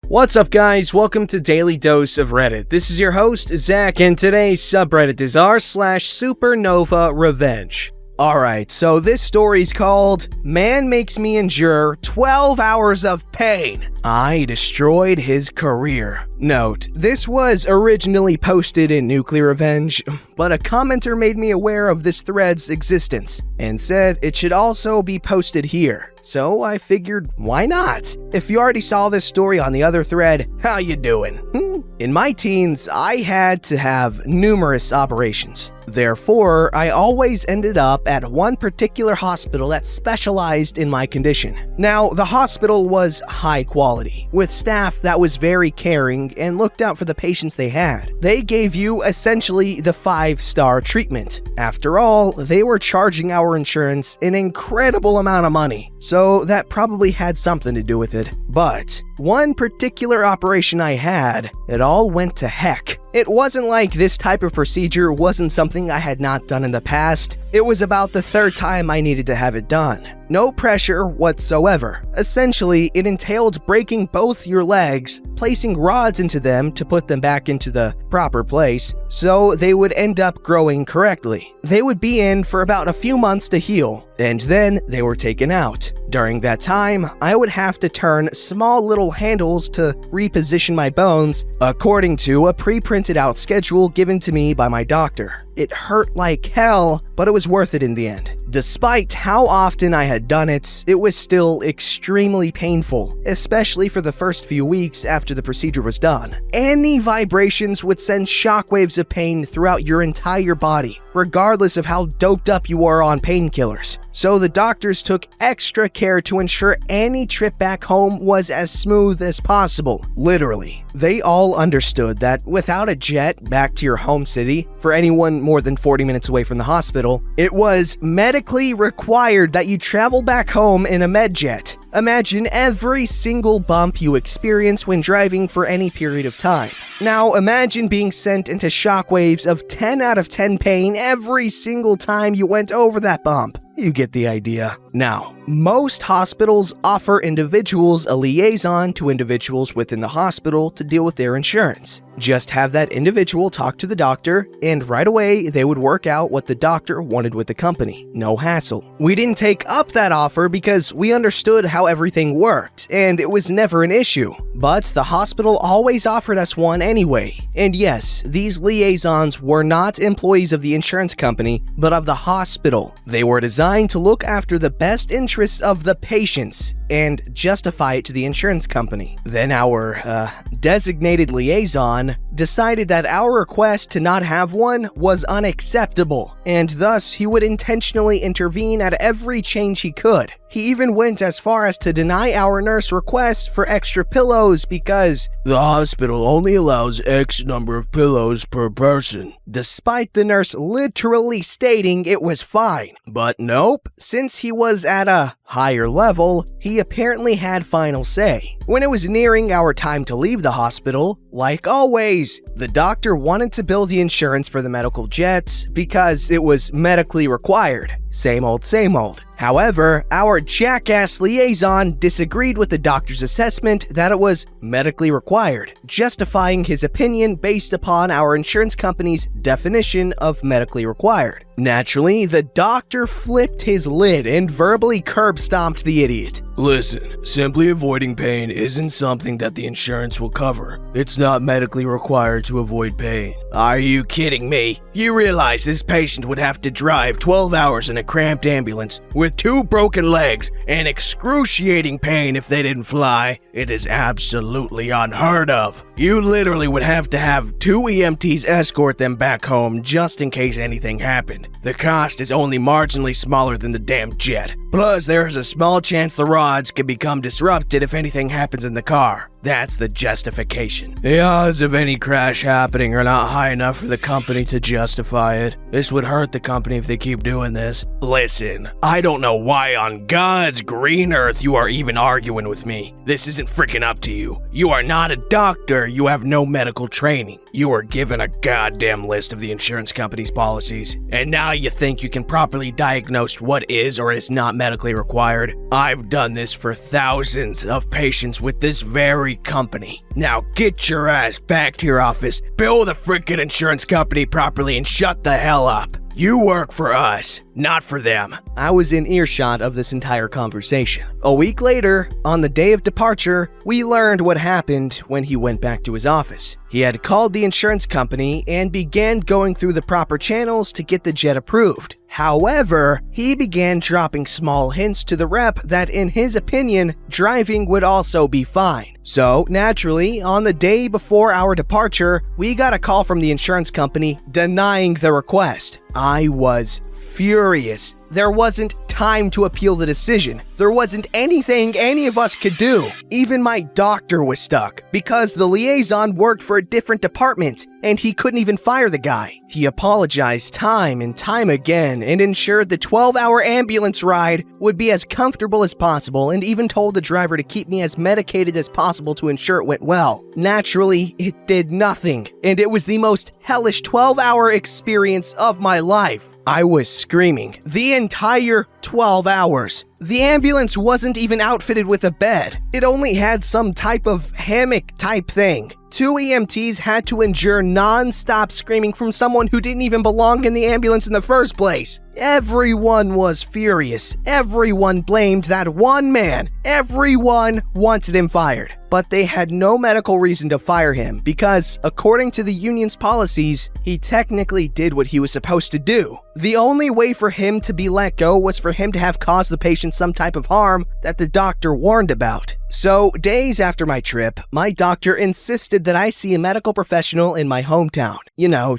What's up, guys? Welcome to Daily Dose of Reddit. This is your host, Zach, and today's subreddit is r/SupernovaRevenge. Alright, so this story's called Man Makes Me Endure 12 Hours of Pain. I Destroyed His Career. Note, this was originally posted in Nuclear Revenge, but a commenter made me aware of this thread's existence and said it should also be posted here. So I figured, why not? If you already saw this story on the other thread, how you doing? In my teens, I had to have numerous operations. Therefore, I always ended up at one particular hospital that specialized in my condition. Now, the hospital was high quality, with staff that was very caring and looked out for the patients they had. They gave you essentially the 5-star treatment. After all, they were charging our insurance an incredible amount of money, so that probably had something to do with it. But one particular operation I had, it all went to heck. It wasn't like this type of procedure wasn't something I had not done in the past. It was about the third time I needed to have it done. No pressure whatsoever. Essentially, it entailed breaking both your legs, placing rods into them to put them back into the proper place, so they would end up growing correctly. They would be in for about a few months to heal, and then they were taken out. During that time, I would have to turn small little handles to reposition my bones according to a pre-printed out schedule given to me by my doctor. It hurt like hell, but it was worth it in the end. Despite how often I had done it, it was still extremely painful, especially for the first few weeks after the procedure was done. Any vibrations would send shockwaves of pain throughout your entire body, regardless of how doped up you were on painkillers. So the doctors took extra care to ensure any trip back home was as smooth as possible. Literally. They all understood that without a jet back to your home city, for anyone more than 40 minutes away from the hospital, it was medically required that you travel back home in a med jet. Imagine every single bump you experience when driving for any period of time. Now imagine being sent into shockwaves of 10 out of 10 pain every single time you went over that bump. You get the idea. Now, most hospitals offer individuals a liaison to individuals within the hospital to deal with their insurance. Just have that individual talk to the doctor, and right away they would work out what the doctor wanted with the company. No hassle. We didn't take up that offer because we understood how everything worked, and it was never an issue. But the hospital always offered us one anyway. And yes, these liaisons were not employees of the insurance company, but of the hospital. They were designed to look after the best interests of the patients and justify it to the insurance company. Then our designated liaison decided that our request to not have one was unacceptable, and thus he would intentionally intervene at every change he could. He even went as far as to deny our nurse requests for extra pillows because the hospital only allows X number of pillows per person, despite the nurse literally stating it was fine. But nope, since he was at a higher level, he apparently had final say. When it was nearing our time to leave the hospital, like always, the doctor wanted to bill the insurance for the medical jets because it was medically required. Same old, same old. However, our jackass liaison disagreed with the doctor's assessment that it was medically required, justifying his opinion based upon our insurance company's definition of medically required. Naturally, the doctor flipped his lid and verbally curb-stomped the idiot. Listen, simply avoiding pain isn't something that the insurance will cover. It's not medically required to avoid pain. Are you kidding me? You realize this patient would have to drive 12 hours in a cramped ambulance with 2 broken legs and excruciating pain if they didn't fly? It is absolutely unheard of. You literally would have to have 2 EMTs escort them back home just in case anything happened. The cost is only marginally smaller than the damn jet. Plus, there is a small chance the rods could become disrupted if anything happens in the car. That's the justification. The odds of any crash happening are not high enough for the company to justify it. This would hurt the company if they keep doing this. Listen, I don't know why on God's green earth you are even arguing with me. This isn't freaking up to you. You are not a doctor, you have no medical training. You were given a goddamn list of the insurance company's policies, and now you think you can properly diagnose what is or is not medically required. I've done this for thousands of patients with this very company. Now get your ass back to your office, bill the freaking insurance company properly, and shut the hell up. You work for us, not for them. I was in earshot of this entire conversation. A week later, on the day of departure, we learned what happened when he went back to his office. He had called the insurance company and began going through the proper channels to get the jet approved. However, he began dropping small hints to the rep that, in his opinion, driving would also be fine. So, naturally, on the day before our departure, we got a call from the insurance company denying the request. I was furious. There wasn't time to appeal the decision. There wasn't anything any of us could do. Even my doctor was stuck because the liaison worked for a different department and he couldn't even fire the guy. He apologized time and time again and ensured the 12-hour ambulance ride would be as comfortable as possible, and even told the driver to keep me as medicated as possible to ensure it went well. Naturally, it did nothing, and it was the most hellish 12-hour experience of my life. I was screaming the entire 12 hours. The ambulance wasn't even outfitted with a bed. It only had some type of hammock type thing. 2 EMTs had to endure non-stop screaming from someone who didn't even belong in the ambulance in the first place. Everyone was furious. Everyone blamed that one man. Everyone wanted him fired. But they had no medical reason to fire him because, according to the union's policies, he technically did what he was supposed to do. The only way for him to be let go was for him to have caused the patient some type of harm that the doctor warned about. So, days after my trip, my doctor insisted that I see a medical professional in my hometown,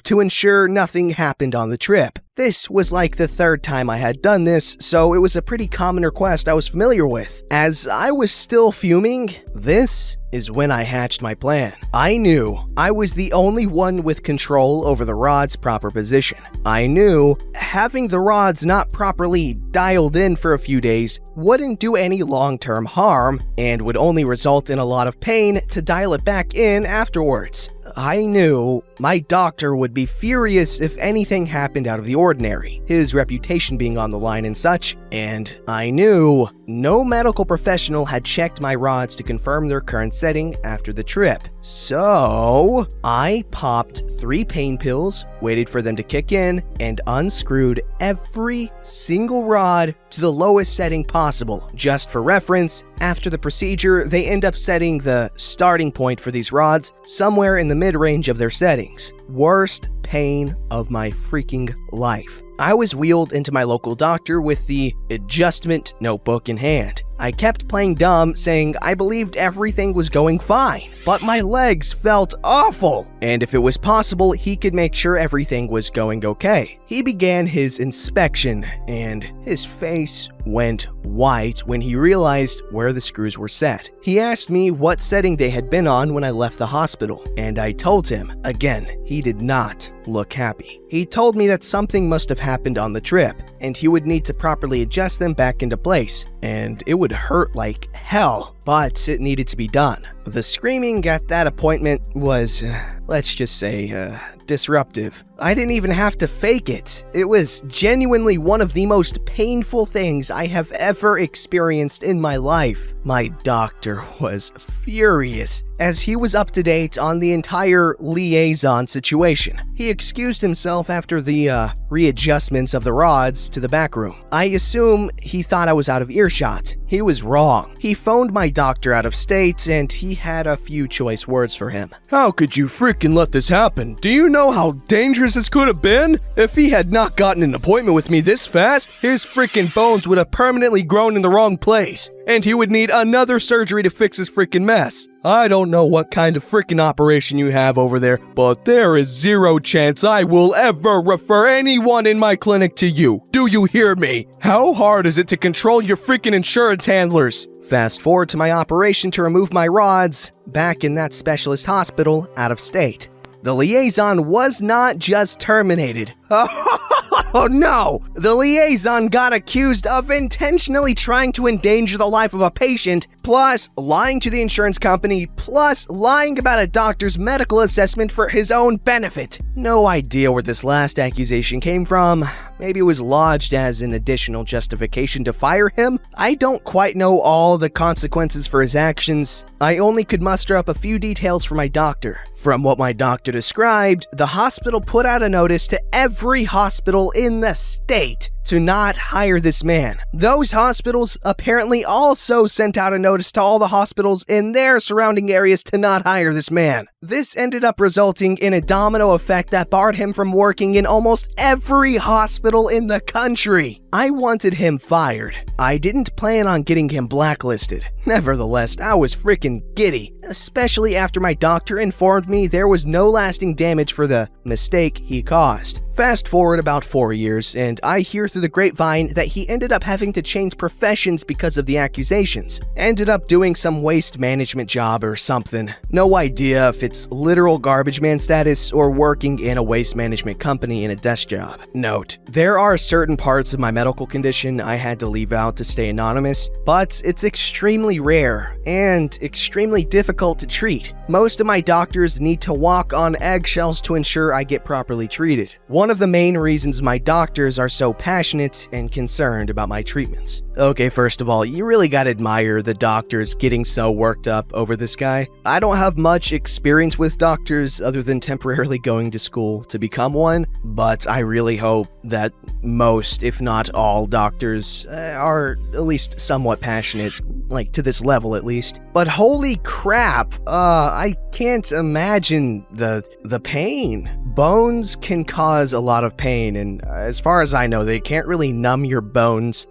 to ensure nothing happened on the trip. This was like the 3rd time I had done this, so it was a pretty common request I was familiar with. As I was still fuming, this is when I hatched my plan. I knew I was the only one with control over the rod's proper position. I knew having the rods not properly dialed in for a few days wouldn't do any long-term harm and would only result in a lot of pain to dial it back in afterwards. I knew my doctor would be furious if anything happened out of the ordinary, his reputation being on the line and such, and I knew no medical professional had checked my rods to confirm their current setting after the trip. So, I popped 3 pain pills, waited for them to kick in, and unscrewed every single rod to the lowest setting possible. Just for reference, after the procedure, they end up setting the starting point for these rods somewhere in the mid-range of their settings. Worst pain of my freaking life. I was wheeled into my local doctor with the adjustment notebook in hand. I kept playing dumb, saying I believed everything was going fine, but my legs felt awful, and if it was possible, he could make sure everything was going okay. He began his inspection, and his face went white when he realized where the screws were set. He asked me what setting they had been on when I left the hospital, and I told him. Again, he did not look happy. He told me that something must have happened on the trip, and he would need to properly adjust them back into place, and it would hurt like hell, but it needed to be done. The screaming at that appointment was, let's just say, disruptive. I didn't even have to fake it. It was genuinely one of the most painful things I have ever experienced in my life. My doctor was furious, as he was up to date on the entire liaison situation. He excused himself after the readjustments of the rods to the back room. I assume he thought I was out of earshot. He was wrong. He phoned my doctor out of state, and he had a few choice words for him. How could you freaking let this happen? Do you know how dangerous this could have been? If he had not gotten an appointment with me this fast, his freaking bones would have permanently grown in the wrong place, and he would need another surgery to fix his freaking mess. I don't know what kind of freaking operation you have over there, but there is 0 chance I will ever refer anyone in my clinic to you. Do you hear me? How hard is it to control your freaking insurance handlers? Fast forward to my operation to remove my rods, back in that specialist hospital out of state. The liaison was not just terminated. Oh no! The liaison got accused of intentionally trying to endanger the life of a patient plus lying to the insurance company, plus lying about a doctor's medical assessment for his own benefit. No idea where this last accusation came from. Maybe it was lodged as an additional justification to fire him? I don't quite know all the consequences for his actions. I only could muster up a few details from my doctor. From what my doctor described, the hospital put out a notice to every hospital in the state to not hire this man. Those hospitals apparently also sent out a notice to all the hospitals in their surrounding areas to not hire this man. This ended up resulting in a domino effect that barred him from working in almost every hospital in the country. I wanted him fired. I didn't plan on getting him blacklisted. Nevertheless, I was freaking giddy, especially after my doctor informed me there was no lasting damage for the mistake he caused. Fast forward about 4 years, and I hear through the grapevine that he ended up having to change professions because of the accusations. Ended up doing some waste management job or something. No idea if it's literal garbage man status or working in a waste management company in a desk job. Note, there are certain parts of my medical condition I had to leave out to stay anonymous, but it's extremely rare and extremely difficult to treat. Most of my doctors need to walk on eggshells to ensure I get properly treated. One of the main reasons my doctors are so passionate and concerned about my treatments. Okay, first of all, you really gotta admire the doctors getting so worked up over this guy. I don't have much experience with doctors other than temporarily going to school to become one, but I really hope that most, if not all, doctors are at least somewhat passionate, like to this level at least. But holy crap, I can't imagine the pain. Bones can cause a lot of pain, and as far as I know, they can't really numb your bones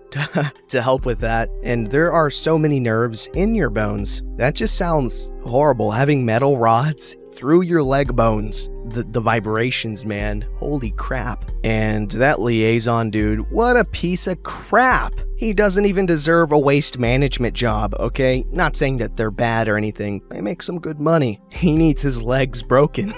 to help with that. And there are so many nerves in your bones. That just sounds horrible, having metal rods through your leg bones. The vibrations, man. Holy crap. And that liaison dude, what a piece of crap. He doesn't even deserve a waste management job, okay? Not saying that they're bad or anything. They make some good money. He needs his legs broken.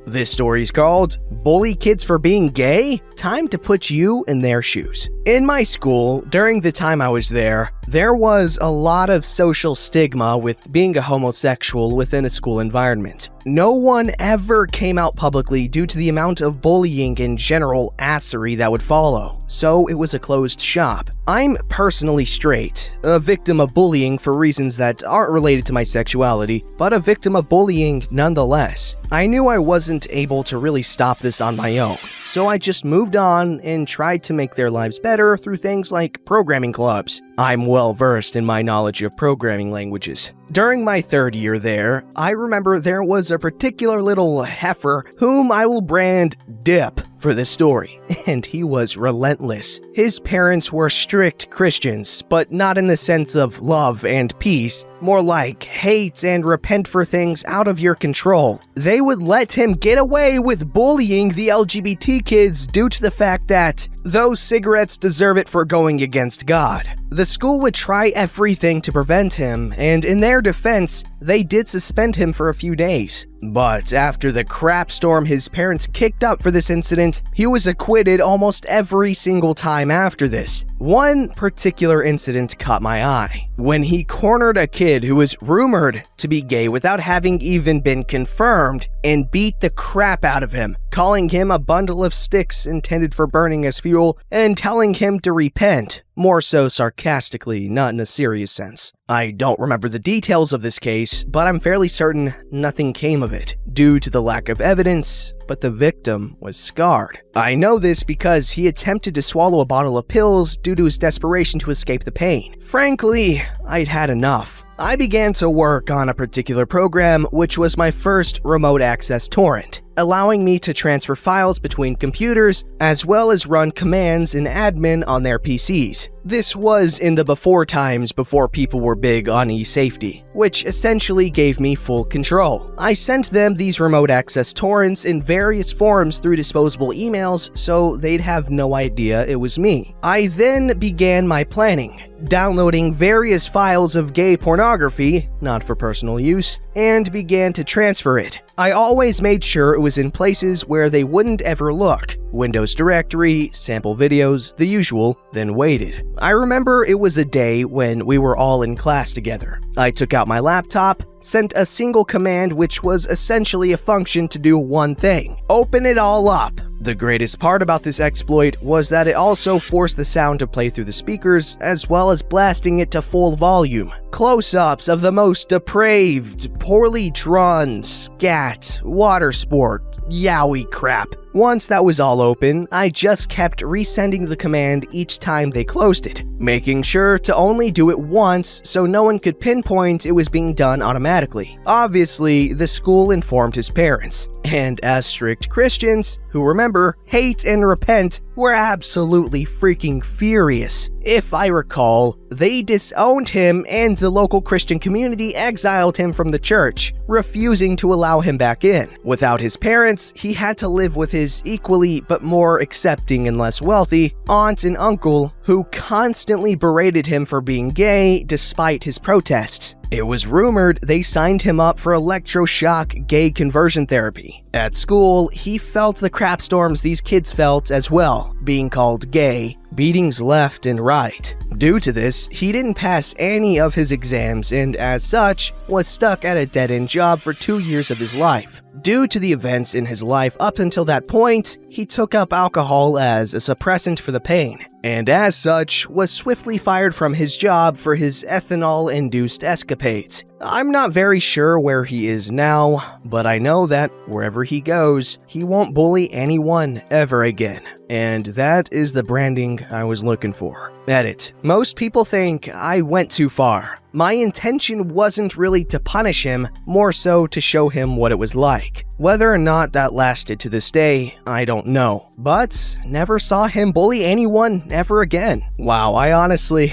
This story's called Bully Kids for Being Gay? Time to put you in their shoes. In my school, during the time I was there was a lot of social stigma with being a homosexual within a school environment. No one ever came out publicly due to the amount of bullying and general assery that would follow, so it was a closed shop. I'm personally straight, a victim of bullying for reasons that aren't related to my sexuality, but a victim of bullying nonetheless. I knew I wasn't able to really stop this on my own, so I just moved on and tried to make their lives better through things like programming clubs. I'm well versed in my knowledge of programming languages. During my 3rd year there, I remember there was a particular little heifer whom I will brand Dip for this story, and he was relentless. His parents were strict Christians, but not in the sense of love and peace, more like hate and repent for things out of your control. They would let him get away with bullying the LGBT kids due to the fact that those cigarettes deserve it for going against God. The school would try everything to prevent him, and in their defense, they did suspend him for a few days. But after the crap storm his parents kicked up for this incident, he was acquitted almost every single time after this. One particular incident caught my eye, when he cornered a kid who was rumored to be gay without having even been confirmed and beat the crap out of him, calling him a bundle of sticks intended for burning as fuel and telling him to repent, more so sarcastically, not in a serious sense. I don't remember the details of this case, but I'm fairly certain nothing came of it, due to the lack of evidence, but the victim was scarred. I know this because he attempted to swallow a bottle of pills due to his desperation to escape the pain. Frankly, I'd had enough. I began to work on a particular program, which was my first remote access torrent, allowing me to transfer files between computers as well as run commands in admin on their PCs. This was in the before times before people were big on e-safety, which essentially gave me full control. I sent them these remote access torrents in various forms through disposable emails so they'd have no idea it was me. I then began my planning. downloading various files of gay pornography, not for personal use, and began to transfer it. I always made sure it was in places where they wouldn't ever look. Windows directory, sample videos, the usual, then waited. I remember it was a day when we were all in class together. I took out my laptop, sent a single command which was essentially a function to do one thing: open it all up. The greatest part about this exploit was that it also forced the sound to play through the speakers, as well as blasting it to full volume. Close-ups of the most depraved, poorly drawn, scat, water sport, yaoi crap. Once that was all open, I just kept resending the command each time they closed it, making sure to only do it once so no one could pinpoint it was being done automatically. Obviously, the school informed his parents, and as strict Christians, who remember, hate and repent, were absolutely freaking furious. If I recall, they disowned him and the local Christian community exiled him from the church, refusing to allow him back in. Without his parents, he had to live with his equally but more accepting and less wealthy aunt and uncle who constantly berated him for being gay despite his protests. It was rumored they signed him up for electroshock gay conversion therapy. At school, he felt the crap storms these kids felt as well, being called gay, beatings left and right. Due to this, he didn't pass any of his exams and, as such, was stuck at a dead-end job for 2 years of his life. Due to the events in his life up until that point, he took up alcohol as a suppressant for the pain, and as such, was swiftly fired from his job for his ethanol-induced escapades. I'm not very sure where he is now, but I know that wherever he goes, he won't bully anyone ever again. And that is the branding I was looking for. Edit. Most people think I went too far. My intention wasn't really to punish him, more so to show him what it was like. Whether or not that lasted to this day, I don't know. But never saw him bully anyone ever again. Wow, I honestly...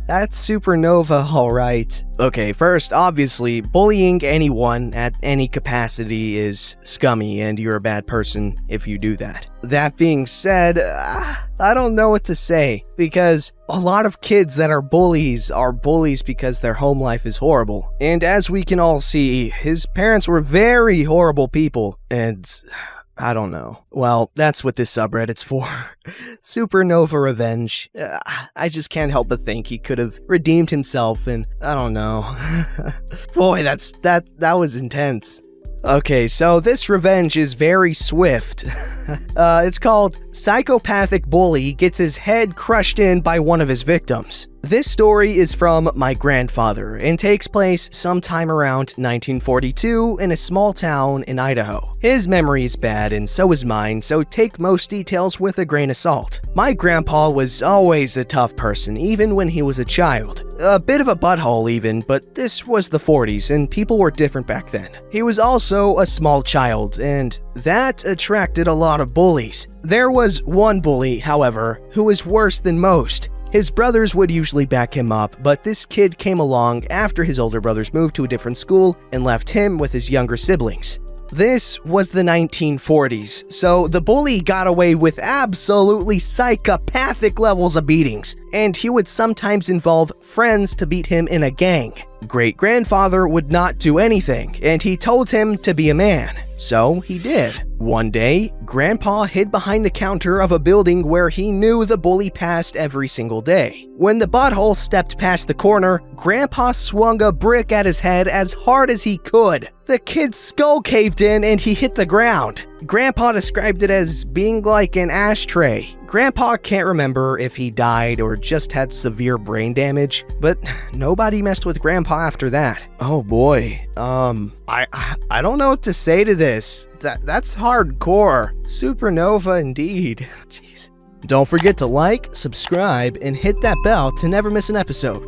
That's Supernova, alright. Okay, first, obviously, bullying anyone at any capacity is scummy and you're a bad person if you do that. That being said, I don't know what to say, because a lot of kids that are bullies because their home life is horrible. And as we can all see, his parents were very horrible people, and... I don't know. Well, that's what this subreddit's for. SupernovaRevenge. I just can't help but think he could have redeemed himself, and I don't know. Boy, that was intense. Okay, so this revenge is very swift. It's called Psychopathic Bully Gets His Head Crushed In by One of His Victims. This story is from my grandfather and takes place sometime around 1942 in a small town in Idaho. His memory is bad and so is mine, so take most details with a grain of salt. My grandpa was always a tough person, even when he was a child. A bit of a butthole even, but this was the 40s and people were different back then. He was also a small child, and that attracted a lot of bullies. There was one bully, however, who was worse than most. His brothers would usually back him up, but this kid came along after his older brothers moved to a different school and left him with his younger siblings. This was the 1940s, so the bully got away with absolutely psychopathic levels of beatings, and he would sometimes involve friends to beat him in a gang. Great-grandfather would not do anything, and he told him to be a man. So he did. One day, Grandpa hid behind the counter of a building where he knew the bully passed every single day. When the butthole stepped past the corner, Grandpa swung a brick at his head as hard as he could. The kid's skull caved in and he hit the ground. Grandpa described it as being like an ashtray. Grandpa can't remember if he died or just had severe brain damage, but nobody messed with Grandpa after that. Oh boy, I don't know what to say to this. That's hardcore. Supernova indeed. Jeez. Don't forget to like, subscribe, and hit that bell to never miss an episode.